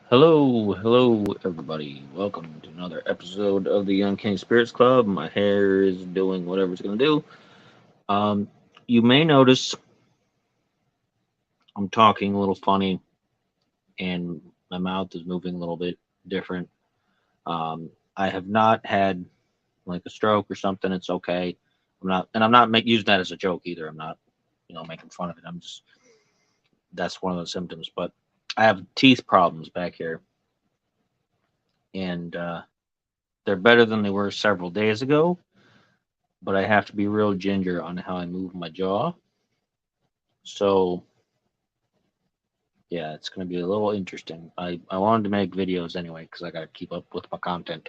Hello, everybody. Welcome to another episode of the Uncanny Spirits Club. My hair is doing whatever it's going to do. Um, you may notice I'm talking a little funny and my mouth is moving a little bit different. I have not had like a stroke or something. It's okay. I'm not using that as a joke either. I'm not, making fun of it. That's one of the symptoms. But I have teeth problems back here, and they're better than they were several days ago, but I have to be real ginger on how I move my jaw. So yeah, it's going to be a little interesting. I wanted to make videos anyway because I got to keep up with my content.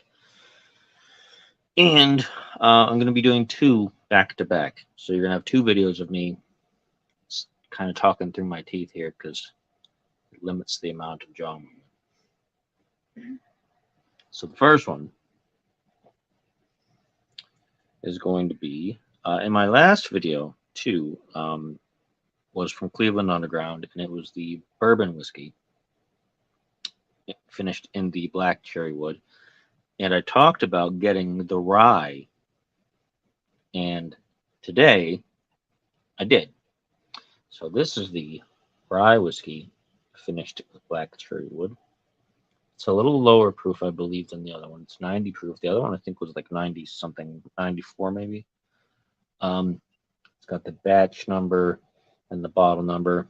And I'm going to be doing two back to back. So you're going to have two videos of me kind of talking through my teeth here because it limits the amount of jaw movement. So the first one is going to be in my last video, too. Was from Cleveland Underground, and it was the bourbon whiskey finished in the black cherry wood. And I talked about getting the rye, and today I did. So this is the rye whiskey finished with black cherry wood. It's a little lower proof, I believe, than the other one. It's 90 proof. The other one I think was like 90 something, 94 maybe. It's got the batch number and the bottle number,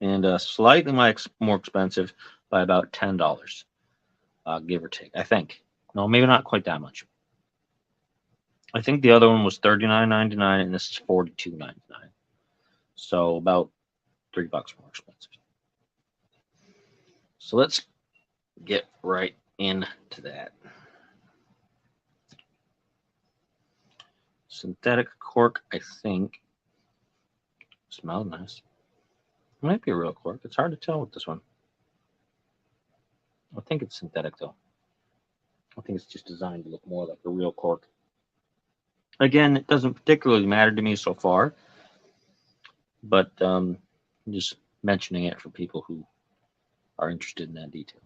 and slightly more expensive by about $10, give or take. I think. No, maybe not quite that much. I think the other one was $39.99, and this is $42.99. So about $3 more expensive. So let's get right into that. Synthetic cork, I think. Smells nice. It might be a real cork. It's hard to tell with this one. I think it's synthetic though. I think it's just designed to look more like a real cork. Again, it doesn't particularly matter to me so far, but I'm just mentioning it for people who are interested in that detail.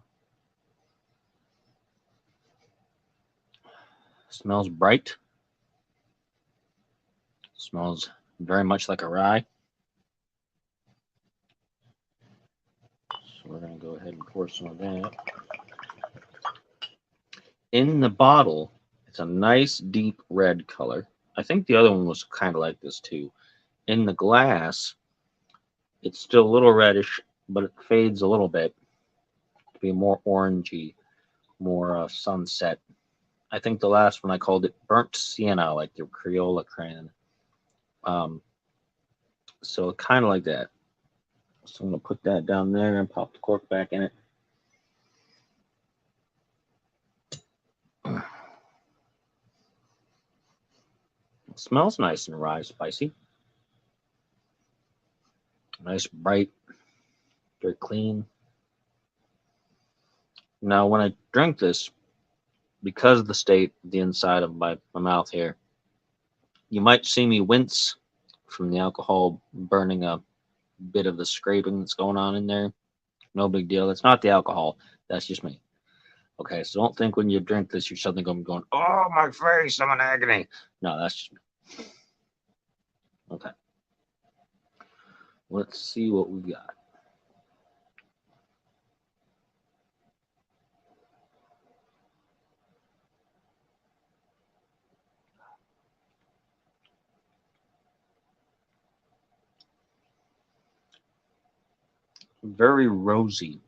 Smells bright. Smells very much like a rye. So we're going to go ahead and pour some of that. In the bottle, it's a nice deep red color. I think the other one was kind of like this too. In the glass, it's still a little reddish, but it fades a little bit to be more orangey, more sunset. I think the last one I called it burnt sienna, like the Crayola crayon. So kind of like that. So I'm going to put that down there and pop the cork back in it. It smells nice and rye spicy. Nice, bright, very clean. Now, when I drink this, because of the state of the inside of my mouth here, you might see me wince from the alcohol burning a bit of the scraping that's going on in there. No big deal. That's not the alcohol. That's just me. Okay, so don't think when you drink this, you're suddenly going to be going, oh, my face, I'm in agony. No, that's just me. Okay. Let's see what we got. Very rosy,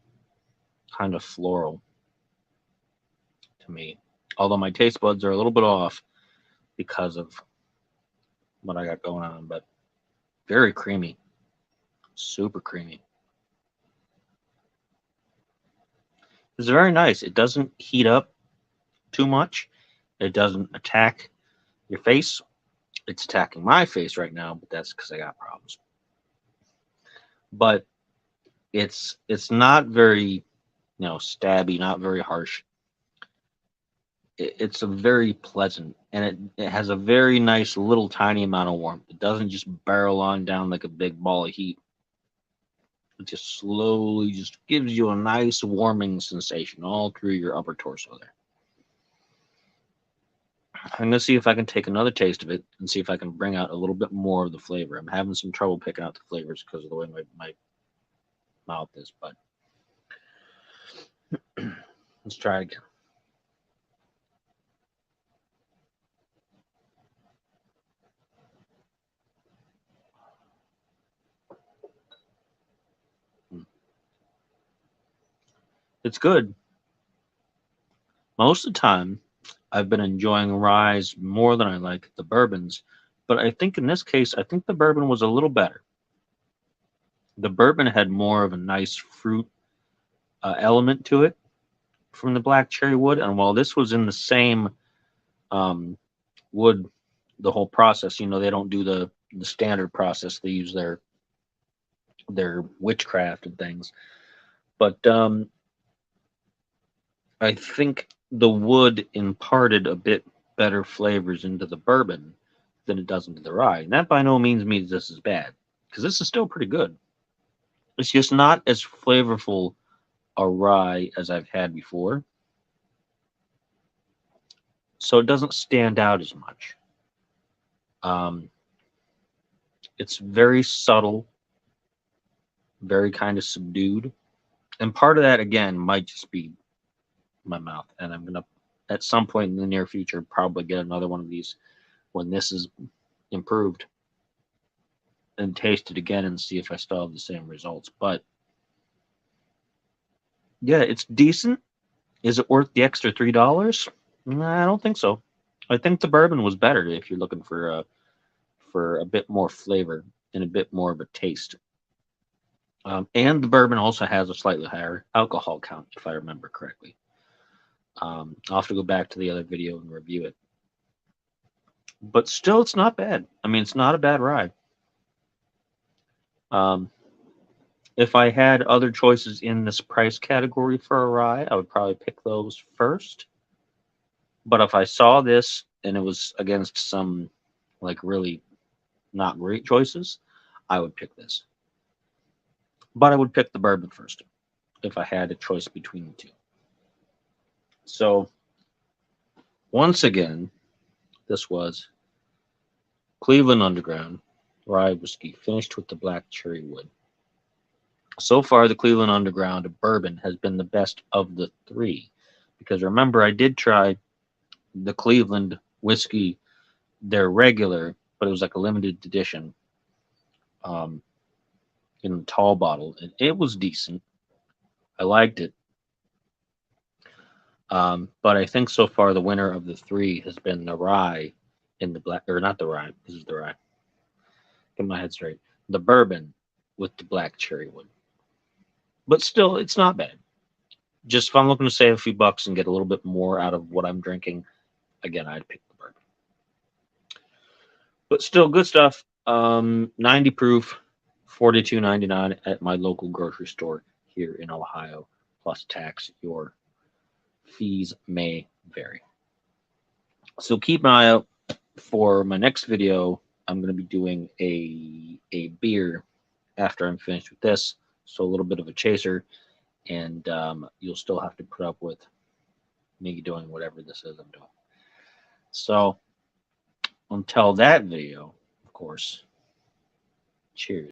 kind of floral to me. Although my taste buds are a little bit off because of what I got going on, but very creamy, super creamy. It's very nice. It doesn't heat up too much. It doesn't attack your face. It's attacking my face right now, but that's because I got problems. But it's not very, stabby, not very harsh. It's a very pleasant, and it has a very nice little tiny amount of warmth. It doesn't just barrel on down like a big ball of heat. It just slowly just gives you a nice warming sensation all through your upper torso there. I'm going to see if I can take another taste of it and see if I can bring out a little bit more of the flavor. I'm having some trouble picking out the flavors because of the way my mouth is, but let's try it again. It's good. Most of the time, I've been enjoying ryes more than I like the bourbons, but I think in this case, I think the bourbon was a little better. The bourbon had more of a nice fruit element to it from the black cherry wood, and while this was in the same um, wood, the whole process, they don't do the standard process. They use their witchcraft and things, but I think the wood imparted a bit better flavors into the bourbon than it does into the rye. And that by no means means this is bad, because this is still pretty good. It's just not as flavorful a rye as I've had before. So it doesn't stand out as much. Um, it's very subtle, very kind of subdued. And part of that, again, might just be my mouth. And I'm going to, at some point in the near future, probably get another one of these when this is improved and taste it again and see if I still have the same results. But yeah, it's decent. Is it worth the extra $3? Nah, I don't think so. I think the bourbon was better if you're looking for a bit more flavor and a bit more of a taste. And the bourbon also has a slightly higher alcohol count, if I remember correctly. I'll have to go back to the other video and review it. But still, it's not bad. I mean, it's not a bad ride. If I had other choices in this price category for a rye, I would probably pick those first. But if I saw this and it was against some like really not great choices, I would pick this. But I would pick the bourbon first if I had a choice between the two. So once again, this was Cleveland Underground rye whiskey finished with the black cherry wood. So far, the Cleveland Underground bourbon has been the best of the three. Because remember, I did try the Cleveland whiskey, their regular, but it was like a limited edition in a tall bottle, and it was decent. I liked it. But I think so far the winner of the three has been the rye in the black, or not the rye, this is the rye. Get my head straight. The bourbon with the black cherry wood. But still, it's not bad. Just if I'm looking to save a few bucks and get a little bit more out of what I'm drinking, again, I'd pick the bourbon. But still, good stuff. 90 proof, $42.99 at my local grocery store here in Ohio, plus tax. Your fees may vary. So keep an eye out for my next video. I'm going to be doing a beer after I'm finished with this. So a little bit of a chaser, and you'll still have to put up with me doing whatever this is I'm doing. So until that video, of course, cheers.